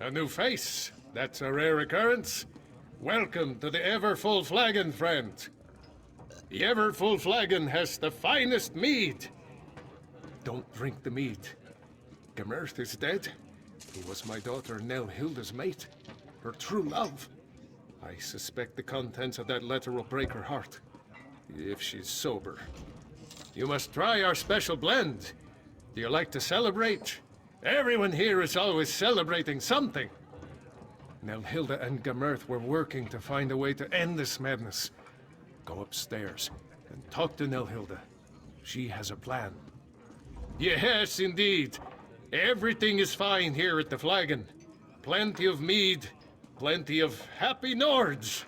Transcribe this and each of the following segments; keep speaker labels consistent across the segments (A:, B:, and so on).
A: A new face. That's a rare occurrence. Welcome to the Ever-Full Flagon, friend. The Ever-Full Flagon has the finest mead. Don't drink the mead. Gemerth is dead. He was my daughter Nelhilda's mate. Her true love. I suspect the contents of that letter will break her heart. If she's sober. You must try our special blend. Do you like to celebrate? Everyone here is always celebrating something. Nelhilda and Gemerth were working to find a way to end this madness. Go upstairs and talk to Nelhilda. She has a plan. Yes, indeed. Everything is fine here at the Flagon. Plenty of mead, plenty of happy Nords.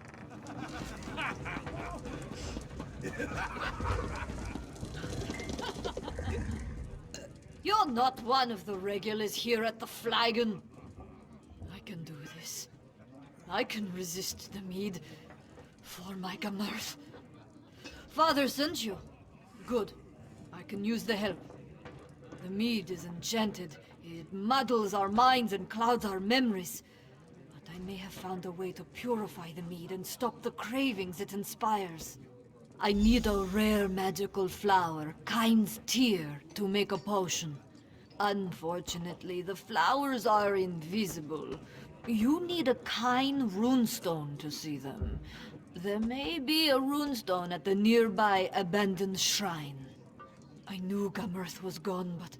B: You're not one of the regulars here at the Flagon. I can do this. I can resist the mead for my Gemerth. Father sent you. Good. I can use the help. The mead is enchanted. It muddles our minds and clouds our memories. But I may have found a way to purify the mead and stop the cravings it inspires. I need a rare magical flower, Kind's Tear, to make a potion. Unfortunately, the flowers are invisible. You need a Kind runestone to see them. There may be a runestone at the nearby abandoned shrine. I knew Gemerth was gone, but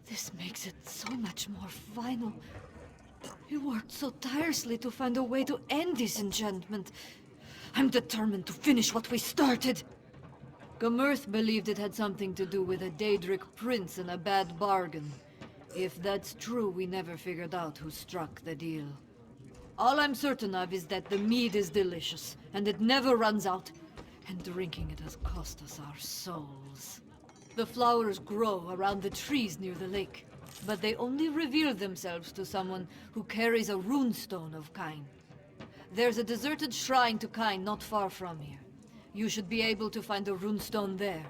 B: this makes it so much more final. You worked so tirelessly to find a way to end this enchantment. I'm determined to finish what we started. Gemerth believed it had something to do with a Daedric prince and a bad bargain. If that's true, we never figured out who struck the deal. All I'm certain of is that the mead is delicious, and it never runs out, and drinking it has cost us our souls. The flowers grow around the trees near the lake, but they only reveal themselves to someone who carries a runestone of Kind. There's a deserted shrine to Kind not far from here. You should be able to find a runestone there.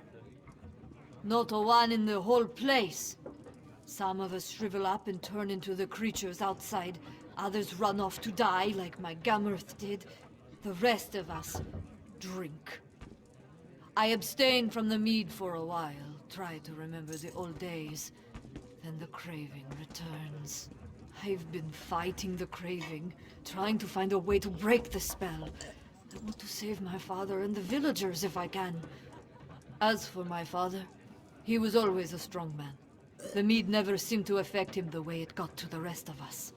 B: Not a one in the whole place. Some of us shrivel up and turn into the creatures outside. Others run off to die, like my Gemerth did. The rest of us drink. I abstain from the mead for a while, try to remember the old days. Then the craving returns. I've been fighting the craving, trying to find a way to break the spell. I want to save my father and the villagers if I can. As for my father, he was always a strong man. The mead never seemed to affect him the way it got to the rest of us.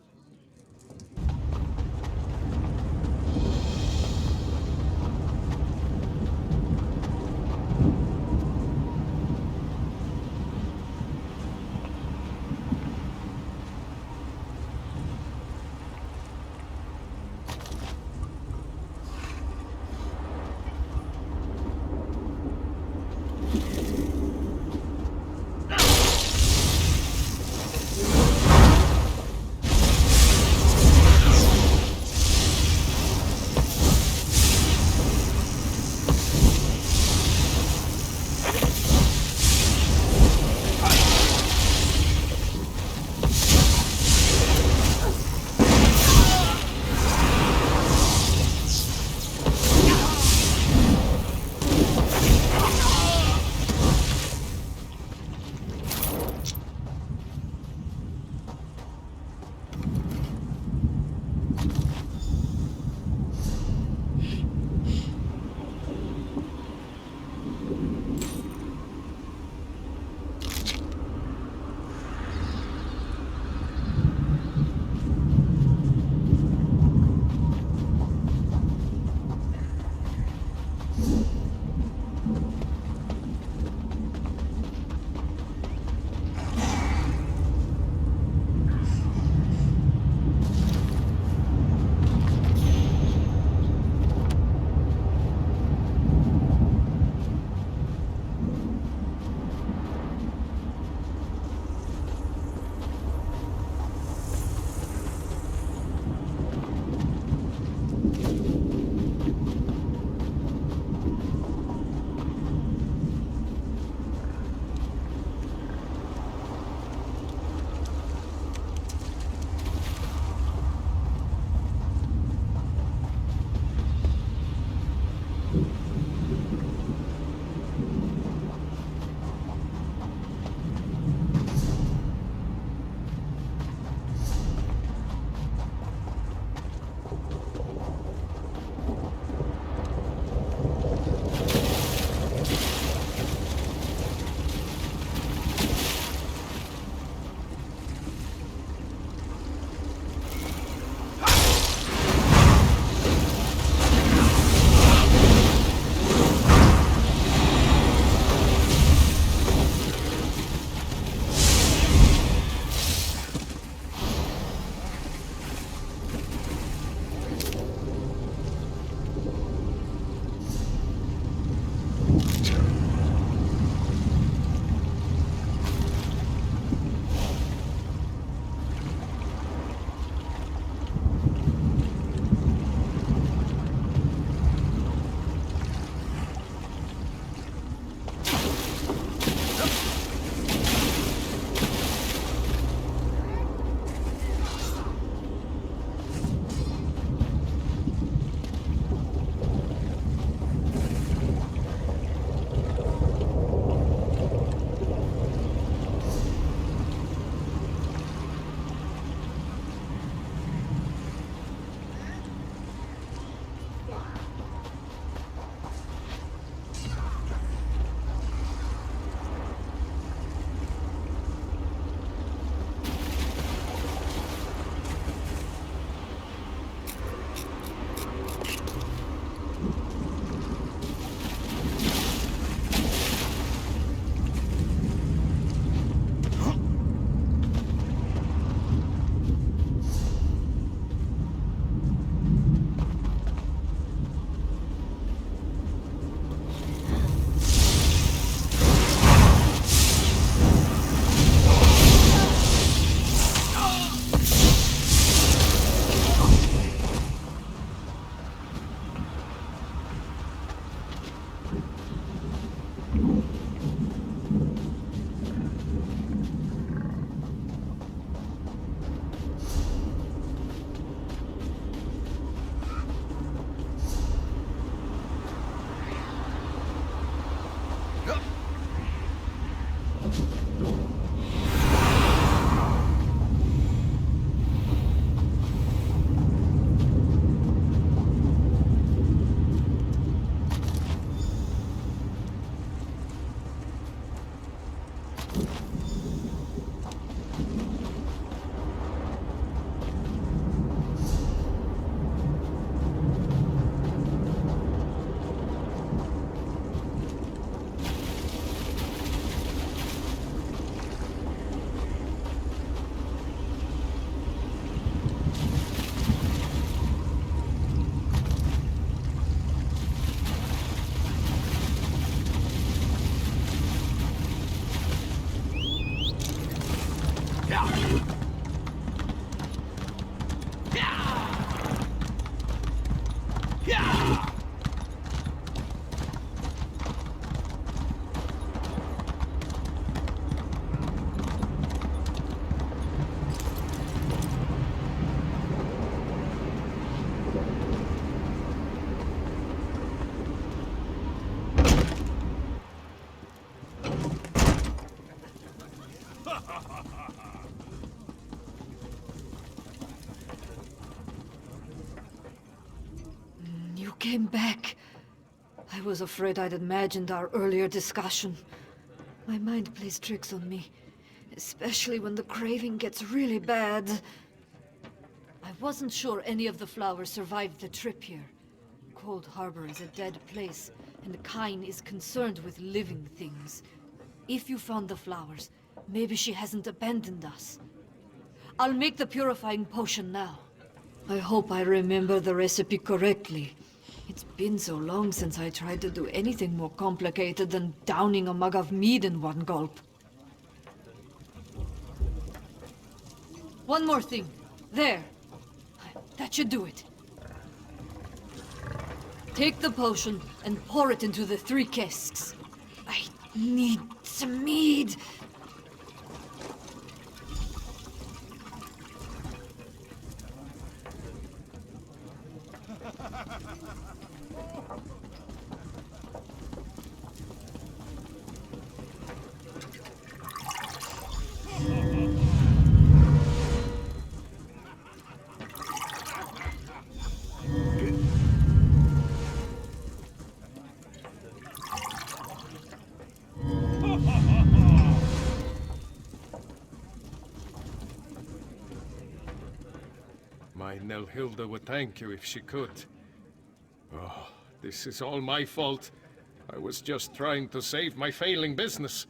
B: You came back. I was afraid I'd imagined our earlier discussion. My mind plays tricks on me, especially when the craving gets really bad. I wasn't sure any of the flowers survived the trip here. Cold Harbor is a dead place, and Kyne is concerned with living things. If you found the flowers, maybe she hasn't abandoned us. I'll make the purifying potion now. I hope I remember the recipe correctly. It's been so long since I tried to do anything more complicated than downing a mug of mead in one gulp. One more thing. There. That should do it. Take the potion and pour it into the 3 casks. I need some mead.
A: My Nelhilda would thank you if she could. Oh, this is all my fault. I was just trying to save my failing business.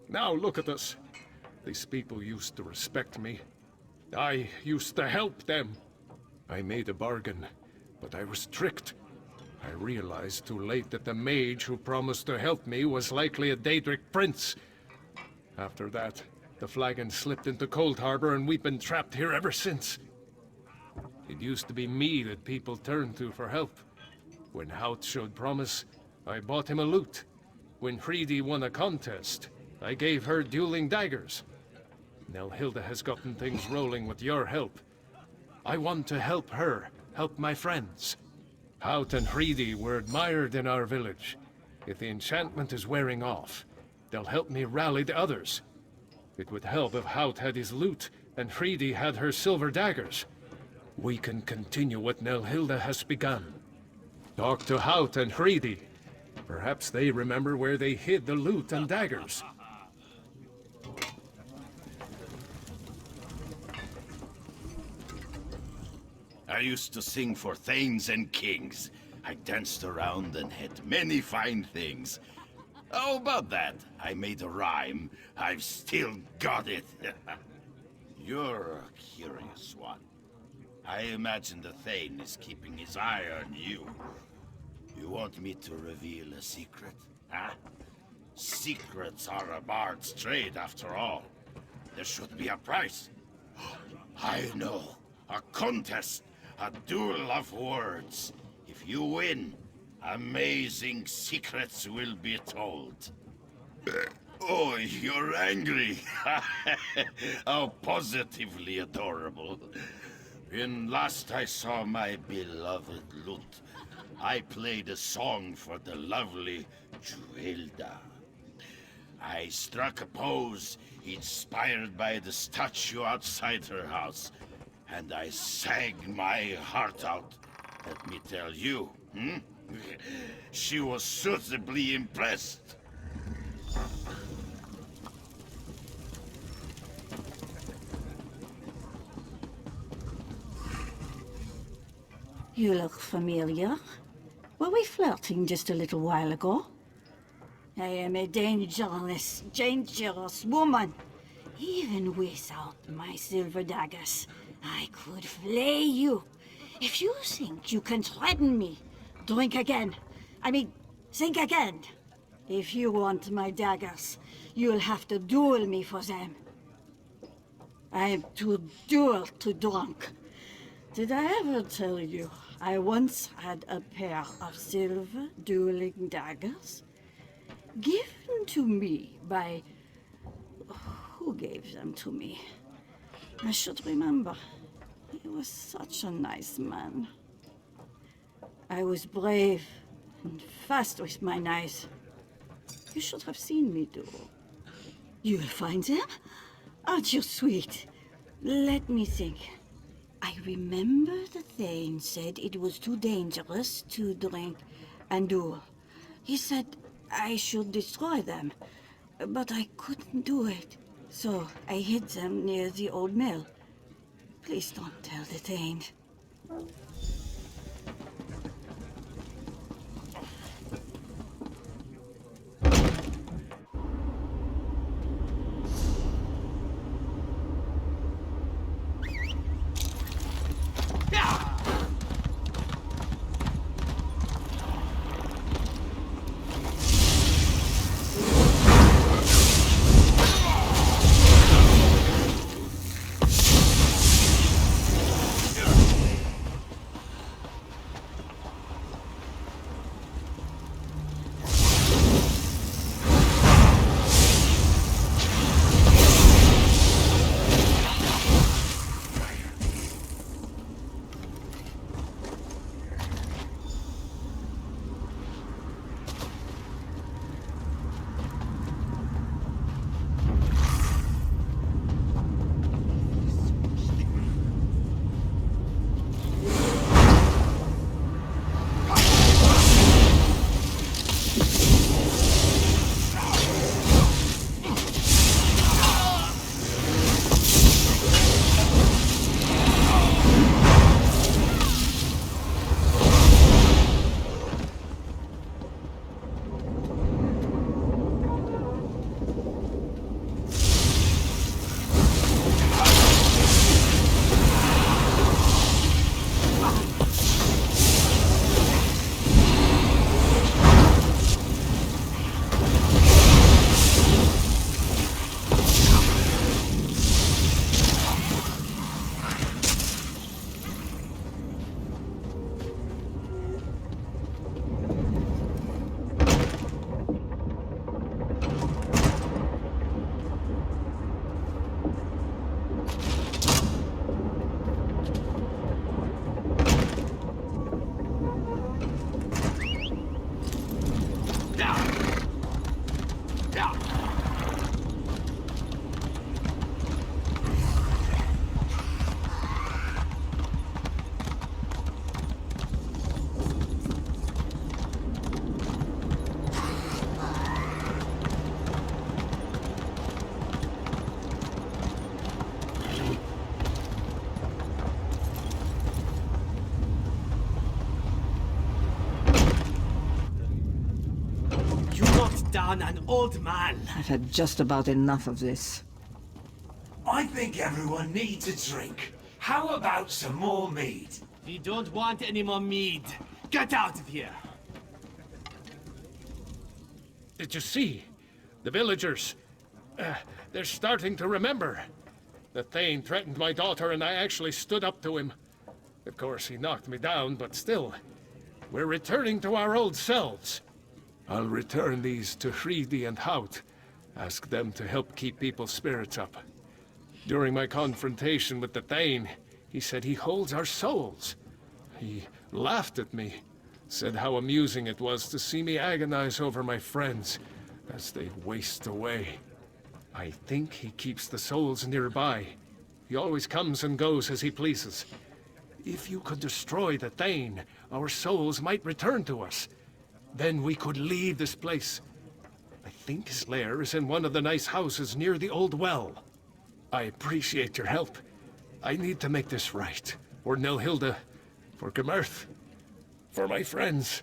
A: Now look at us. These people used to respect me. I used to help them. I made a bargain, but I was tricked. I realized too late that the mage who promised to help me was likely a Daedric prince. After that, the flagon slipped into Coldharbour and we've been trapped here ever since. It used to be me that people turned to for help. When Haut showed promise, I bought him a lute. When Hreidi won a contest, I gave her dueling daggers. Nelhilda has gotten things rolling with your help. I want to help her, help my friends. Haut and Hreidi were admired in our village. If the enchantment is wearing off, they'll help me rally the others. It would help if Haut had his lute and Hreidi had her silver daggers. We can continue what Nelhilda has begun. Talk to Haut and Hreidi. Perhaps they remember where they hid the lute and daggers.
C: I used to sing for thanes and kings. I danced around and had many fine things. How about that? I made a rhyme. I've still got it. You're a curious one. I imagine the Thane is keeping his eye on you. You want me to reveal a secret, huh? Secrets are a bard's trade, after all. There should be a price. I know. A contest. A duel of words. If you win, amazing secrets will be told. Oh, you're angry. How positively adorable. When last I saw my beloved lute, I played a song for the lovely Juelda. I struck a pose inspired by the statue outside her house, and I sang my heart out. Let me tell you, she was suitably impressed.
D: You look familiar. Were we flirting just a little while ago? I am a dangerous, dangerous woman. Even without my silver daggers, I could flay you. If you think you can threaten me, drink again. Think again. If you want my daggers, you'll have to duel me for them. I am too duel too drunk. Did I ever tell you I once had a pair of silver dueling daggers given to me by... Who gave them to me? I should remember. He was such a nice man. I was brave and fast with my knives. You should have seen me do. You'll find them? Aren't you sweet? Let me think. I remember the Thane said it was too dangerous to drink and duel. He said I should destroy them, but I couldn't do it. So I hid them near the old mill. Please don't tell the Thane.
E: Down an old man.
F: I've had just about enough of this.
G: I think everyone needs a drink. How about some more mead?
E: We don't want any more mead. Get out of here.
A: Did you see? The villagers. They're starting to remember. The Thane threatened my daughter and I actually stood up to him. Of course, he knocked me down, but still. We're returning to our old selves. I'll return these to Hjaalmarch and Hout. Ask them to help keep people's spirits up. During my confrontation with the Thane, he said he holds our souls. He laughed at me, said how amusing it was to see me agonize over my friends as they waste away. I think he keeps the souls nearby. He always comes and goes as he pleases. If you could destroy the Thane, our souls might return to us. Then we could leave this place. I think his lair is in one of the nice houses near the old well. I appreciate your help. I need to make this right. For Nilhilda, for Gemerth, for my friends.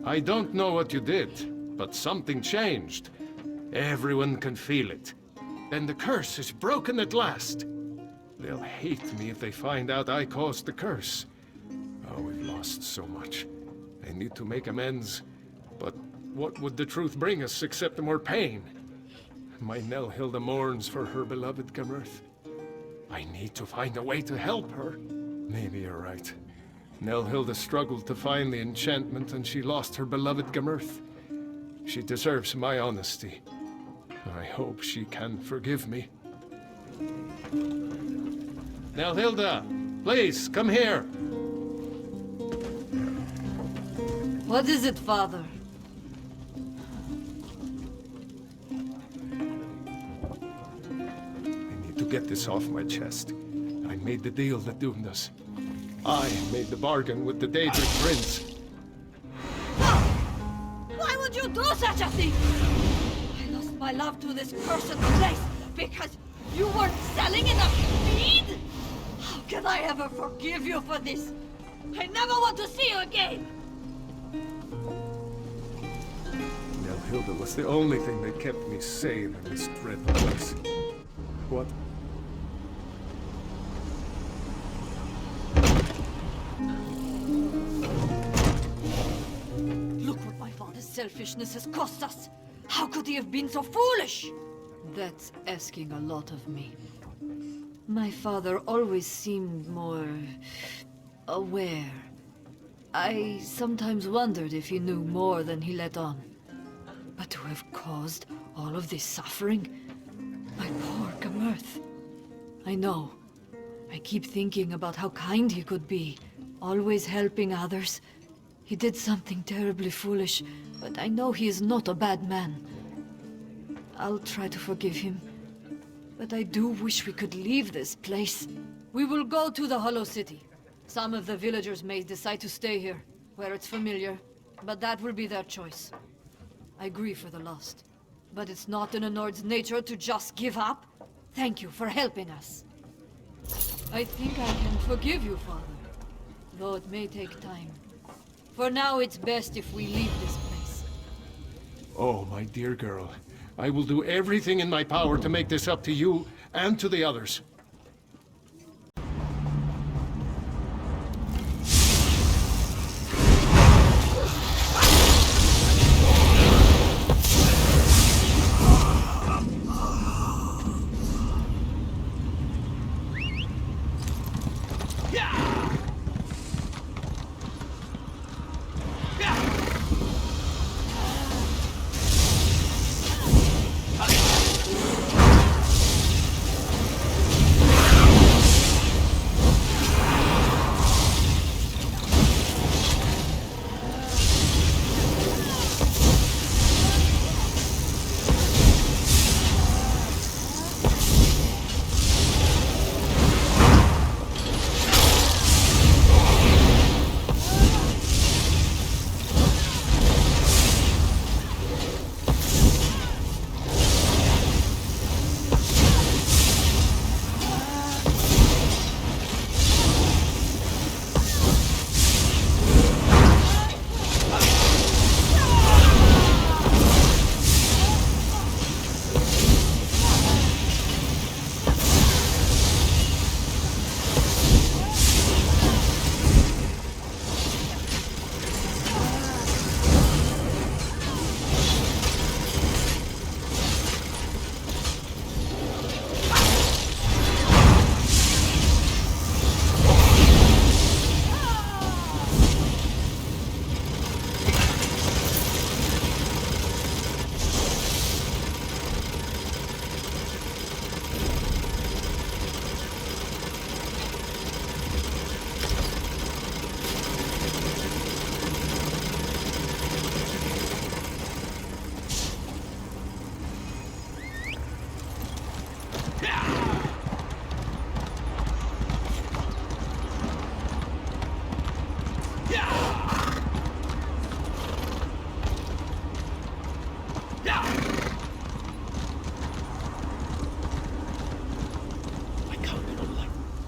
A: I don't know what you did, but something changed. Everyone can feel it. And the curse is broken at last. They'll hate me if they find out I caused the curse. Oh, we've lost so much. I need to make amends. But what would the truth bring us except more pain? My Nelhilda mourns for her beloved Gamerth. I need to find a way to help her. Maybe you're right. Nelhilda struggled to find the enchantment and she lost her beloved Gamerth. She deserves my honesty. I hope she can forgive me. Nelhilda, please, come here.
B: What is it, Father?
A: I need to get this off my chest. I made the deal that doomed us. I made the bargain with the Daedric Prince.
B: No! Why would you do such a thing? I lost my love to this cursed place because you weren't selling enough mead? How can I ever forgive you for this? I never want to see you again!
A: Nelhilda was the only thing that kept me sane in this dreadful place. What?
B: Look what my father's selfishness has cost us! How could he have been so foolish? That's asking a lot of me. My father always seemed more... aware. I sometimes wondered if he knew more than he let on. But to have caused all of this suffering? My poor Gamerth. I know. I keep thinking about how kind he could be, always helping others. He did something terribly foolish, but I know he is not a bad man. I'll try to forgive him. But I do wish we could leave this place. We will go to the Hollow City. Some of the villagers may decide to stay here, where it's familiar, but that will be their choice. I grieve for the lost, but it's not in a Nord's nature to just give up. Thank you for helping us. I think I can forgive you, Father, though it may take time. For now, it's best if we leave this place.
A: Oh, my dear girl. I will do everything in my power to make this up to you and to the others.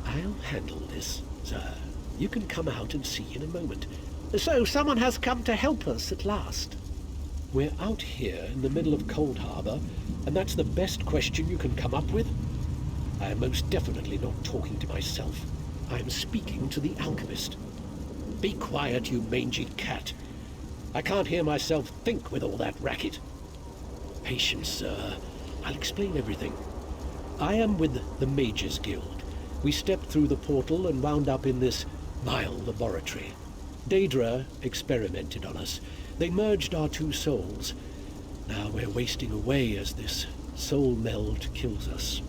H: I'll handle this, sir. You can come out and see in a moment. So someone has come to help us at last.
I: We're out here in the middle of Coldharbour, and that's the best question you can come up with? I am most definitely not talking to myself. I am speaking to the alchemist. Be quiet, you mangy cat. I can't hear myself think with all that racket. Patience, sir. I'll explain everything. I am with the Mages Guild. We stepped through the portal and wound up in this vile laboratory. Daedra experimented on us. They merged our two souls. Now we're wasting away as this soul meld kills us.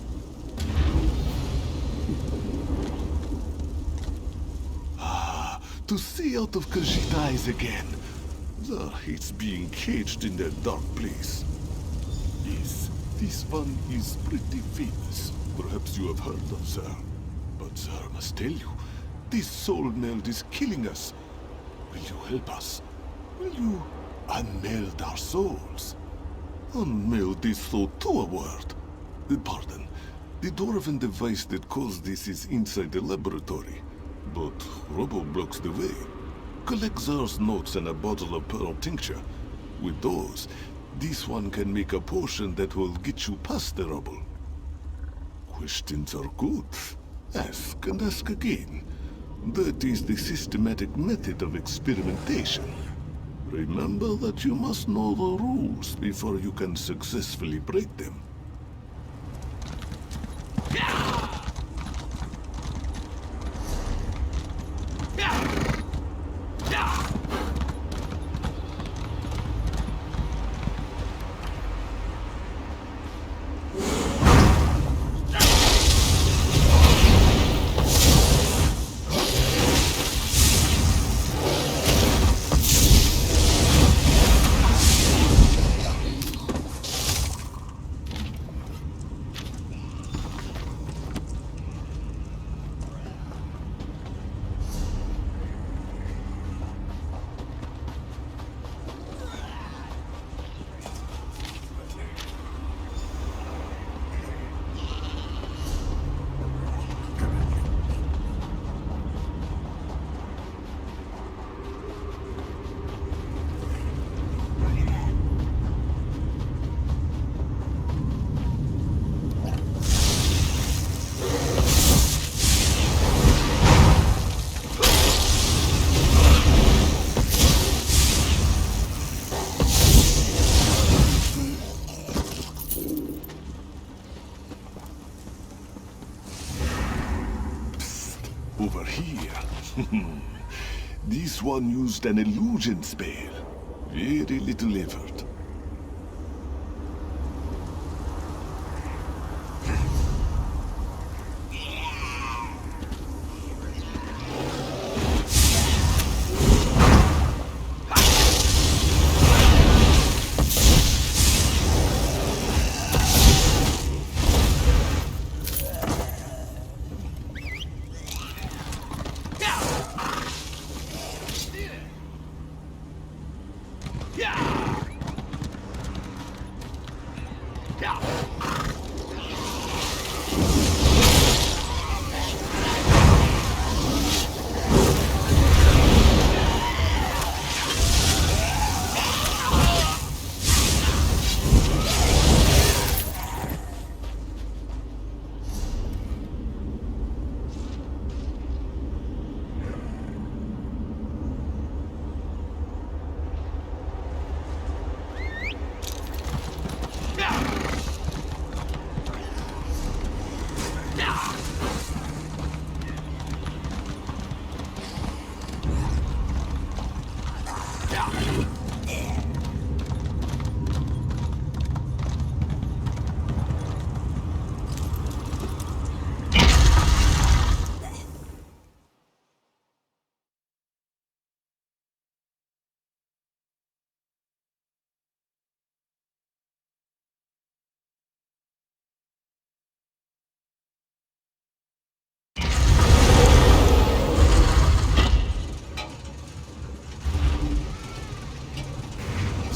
J: To see out of Khajiit's eyes again. Zar hates being caged in that dark place. Yes, this one is pretty famous. Perhaps you have heard of Zar. But Zar must tell you, this soul meld is killing us. Will you help us? Will you unmeld our souls? Unmeld is so to a word. Pardon. The dwarven device that caused this is inside the laboratory. But Robo blocks the way. Collect Zar's notes and a bottle of pearl tincture. With those, this one can make a potion that will get you past the rubble. Questions are good. Ask and ask again. That is the systematic method of experimentation. Remember that you must know the rules before you can successfully break them. Over here. This one used an illusion spell. Very little effort.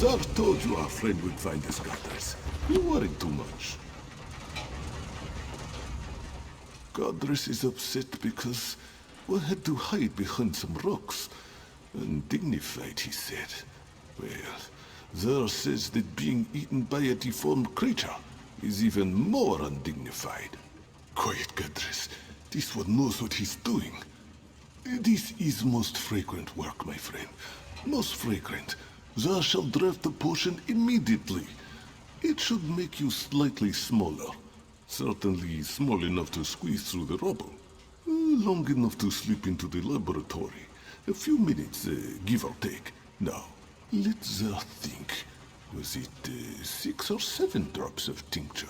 J: Zar told you our friend would find us Godress. You worried too much. Godress is upset because we had to hide behind some rocks. Undignified, he said. Well, Zer says that being eaten by a deformed creature is even more undignified. Quiet, Gadris. This one knows what he's doing. This is most fragrant work, my friend. Most fragrant. Zer shall draft the potion immediately. It should make you slightly smaller. Certainly small enough to squeeze through the rubble. Long enough to slip into the laboratory. A few minutes, give or take. Now, let Zer think. Was it 6 or 7 drops of tincture?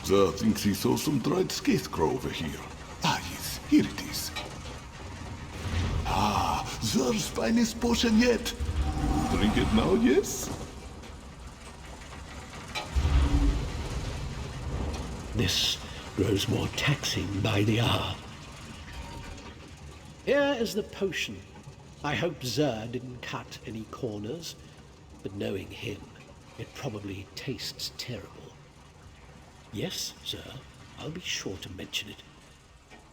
J: Zer thinks he saw some dried scarecrow over here. Ah, yes, here it is. Ah, Zer's finest potion yet. Drink it now, yes?
I: This grows more taxing by the hour. Here is the potion. I hope Zer didn't cut any corners, but knowing him, it probably tastes terrible. Yes, Zer, I'll be sure to mention it.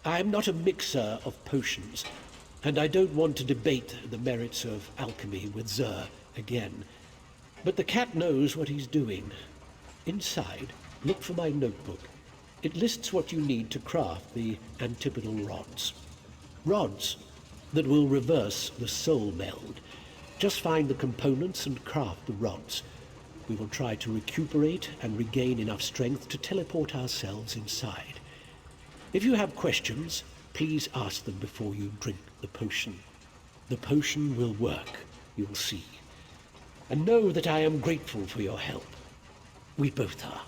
I: I am not a mixer of potions, and I don't want to debate the merits of alchemy with Zer again. But the cat knows what he's doing. Inside, look for my notebook. It lists what you need to craft the antipodal rods. Rods that will reverse the soul meld. Just find the components and craft the rods. We will try to recuperate and regain enough strength to teleport ourselves inside. If you have questions, please ask them before you drink the potion. The potion will work, you'll see. And know that I am grateful for your help. We both are.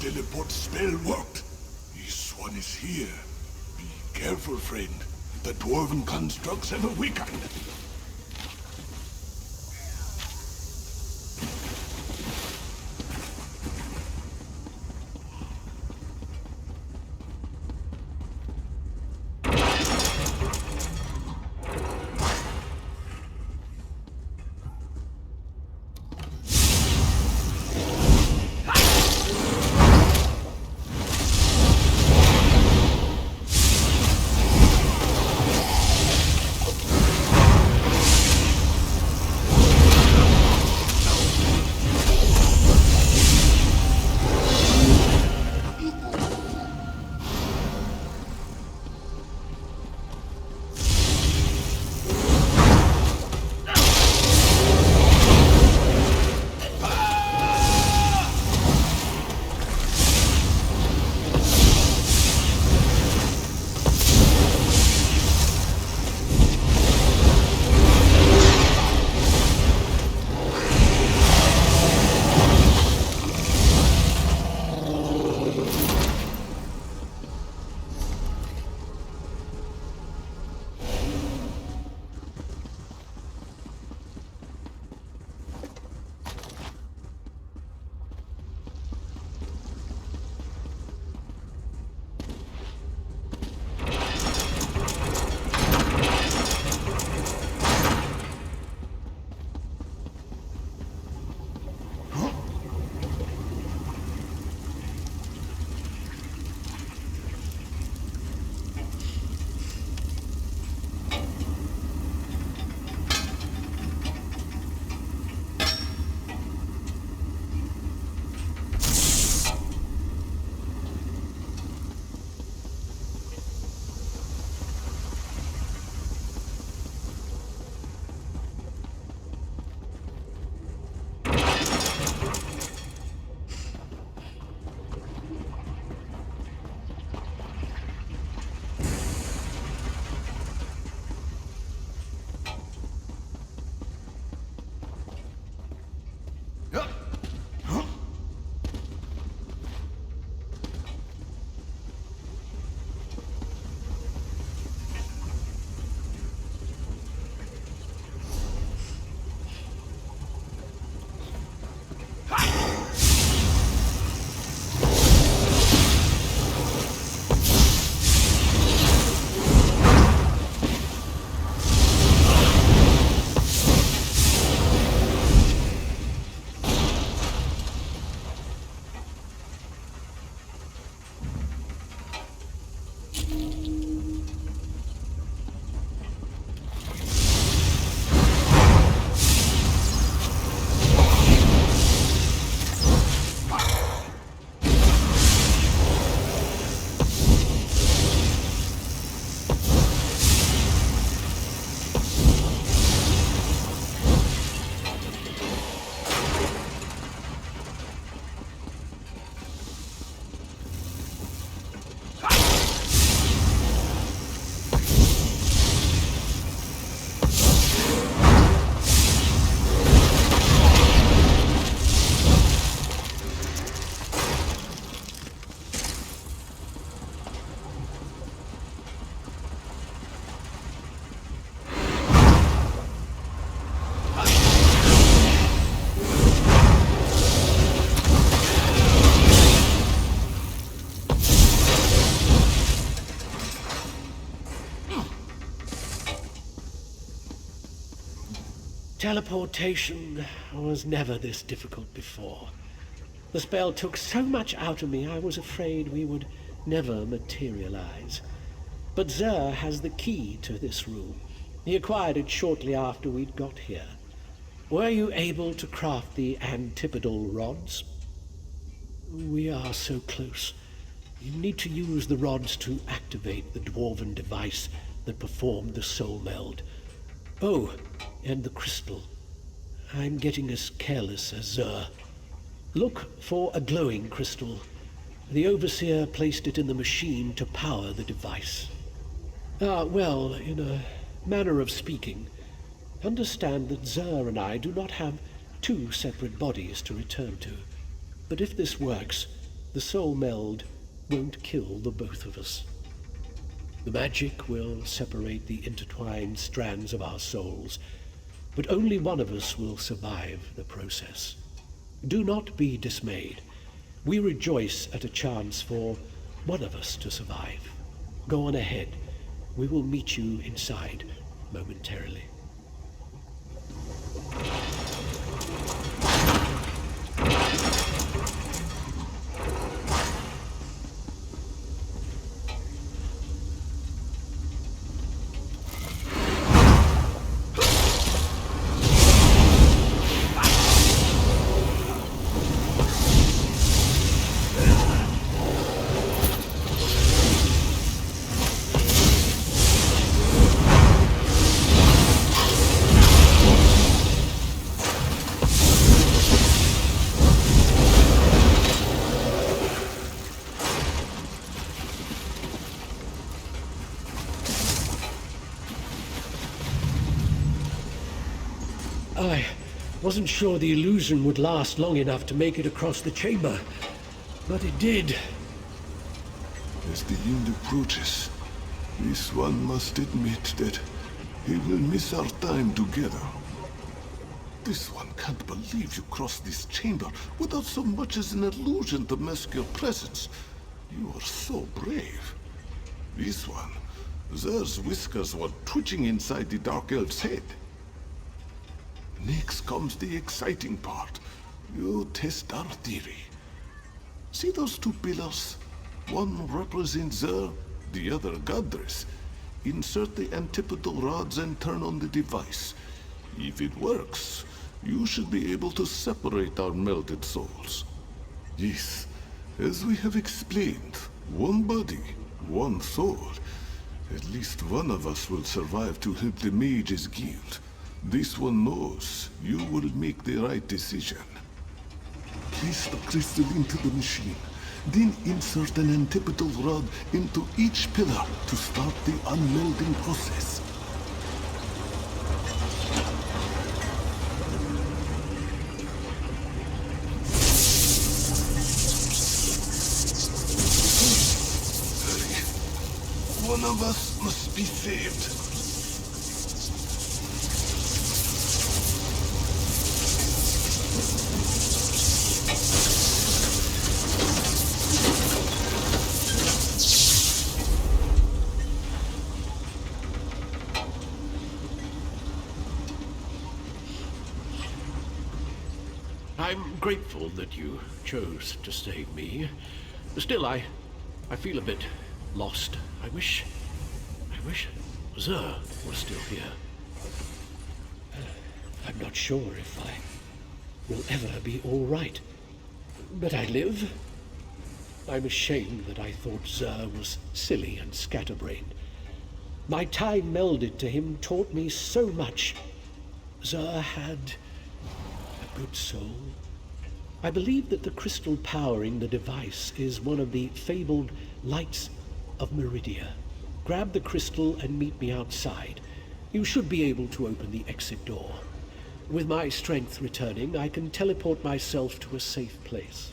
J: Teleport spell worked. This one is here. Be careful, friend. The dwarven constructs have weakened.
I: Teleportation was never this difficult before. The spell took so much out of me, I was afraid we would never materialize. But Zer has the key to this room. He acquired it shortly after we'd got here. Were you able to craft the antipodal rods? We are so close. You need to use the rods to activate the dwarven device that performed the soul meld. Oh, and the crystal. I'm getting as careless as Zer. Look for a glowing crystal. The Overseer placed it in the machine to power the device. Well, in a manner of speaking, understand that Zer and I do not have two separate bodies to return to. But if this works, the soul meld won't kill the both of us. The magic will separate the intertwined strands of our souls, but only one of us will survive the process. Do not be dismayed. We rejoice at a chance for one of us to survive. Go on ahead. We will meet you inside momentarily. I wasn't sure the illusion would last long enough to make it across the chamber, but it did.
J: As the end approaches, this one must admit that he will miss our time together. This one can't believe you crossed this chamber without so much as an illusion to mask your presence. You are so brave. This one, Zer's whiskers were twitching inside the Dark Elf's head. Next comes the exciting part. You test our theory. See those two pillars? One represents Zer, the other Godress. Insert the antipodal rods and turn on the device. If it works, you should be able to separate our melted souls. Yes, as we have explained, one body, one soul. At least one of us will survive to help the Mages Guild. This one knows you will make the right decision. Place the crystal into the machine, then insert an antipodal rod into each pillar to start the unmelding process. Hurry. One of us must be saved.
I: I'm grateful that you chose to save me. Still, I feel a bit lost. I wish Zer was still here. I'm not sure if I will ever be all right. But I live. I'm ashamed that I thought Zer was silly and scatterbrained. My time melded to him taught me so much. Zer had a good soul. I believe that the crystal powering the device is one of the fabled lights of Meridia. Grab the crystal and meet me outside. You should be able to open the exit door. With my strength returning, I can teleport myself to a safe place.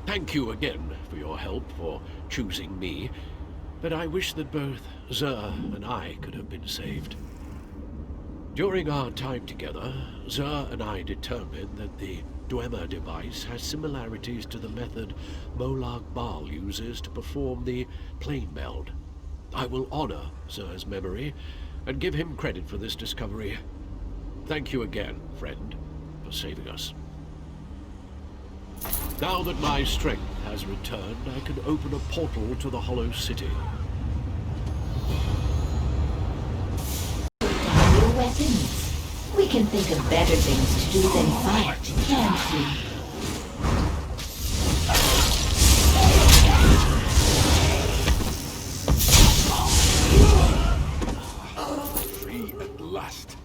I: Thank you again for your help, for choosing me, but I wish that both Zer and I could have been saved. During our time together, Zer and I determined that the Dwemer device has similarities to the method Molag Bal uses to perform the plane meld. I will honor Zer's memory and give him credit for this discovery. Thank you again, friend, for saving us. Now that my strength has returned, I can open a portal to the Hollow City.
K: Your weapons. We can think of better things to do than fight, can't we?
J: Free at last.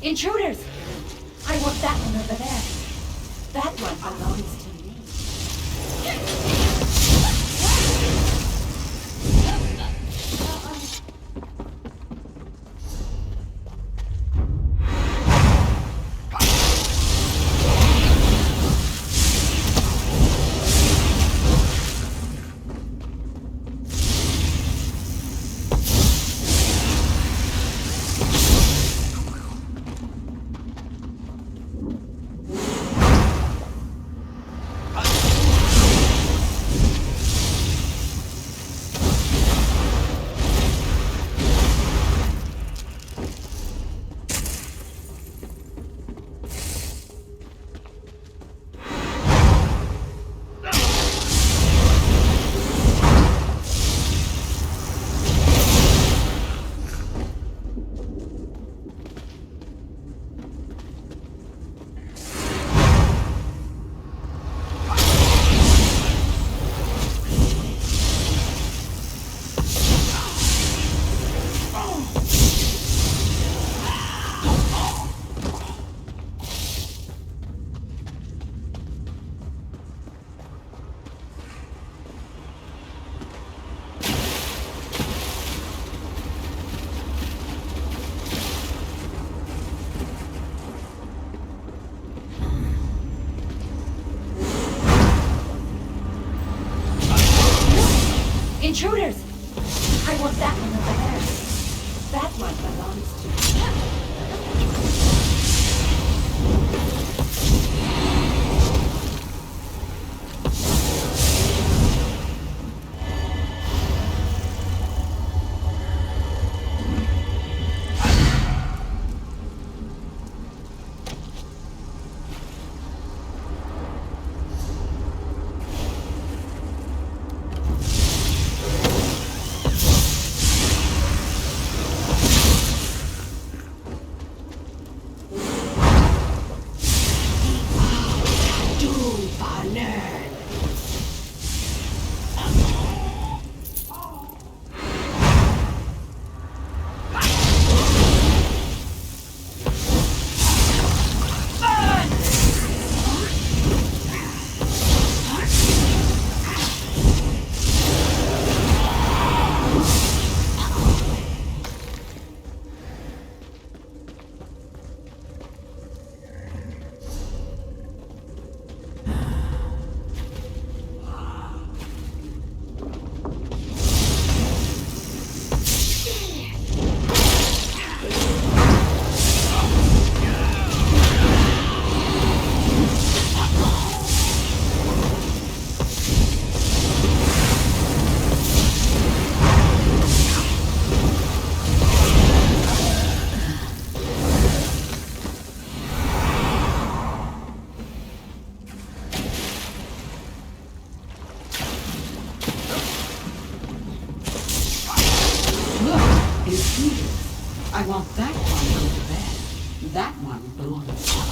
K: Intruders! I want that one over there. That one belongs to me. Intruders! I want that one over there. That one belongs to me.
L: I want that one over there. That one belongs to me.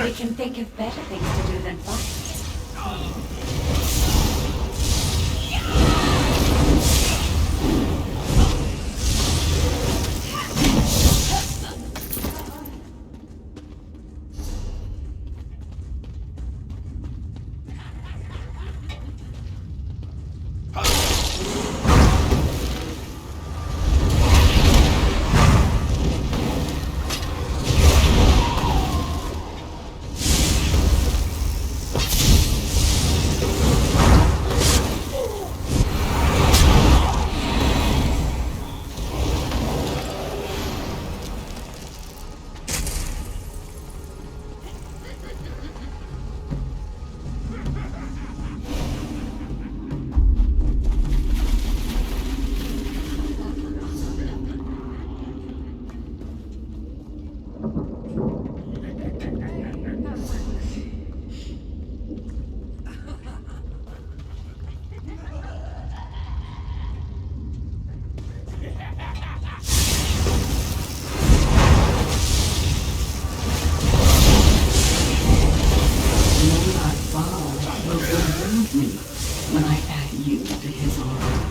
K: We can think of better things to do than fight.
L: When I add you to his army.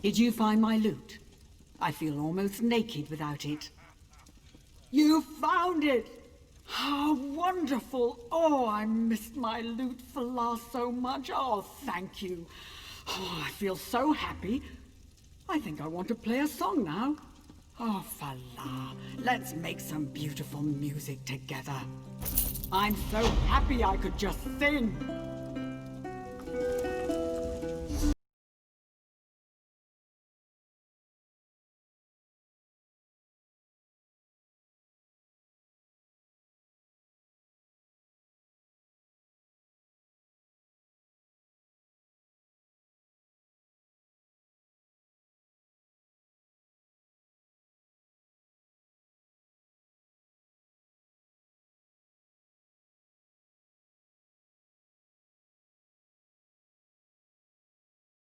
L: Did you find my loot? I feel almost naked without it.
M: You found it! How wonderful! Oh, I missed my loot for last so much. Oh, thank you. Oh, I feel so happy. I think I want to play a song now. Oh, Fala, let's make some beautiful music together. I'm so happy I could just sing.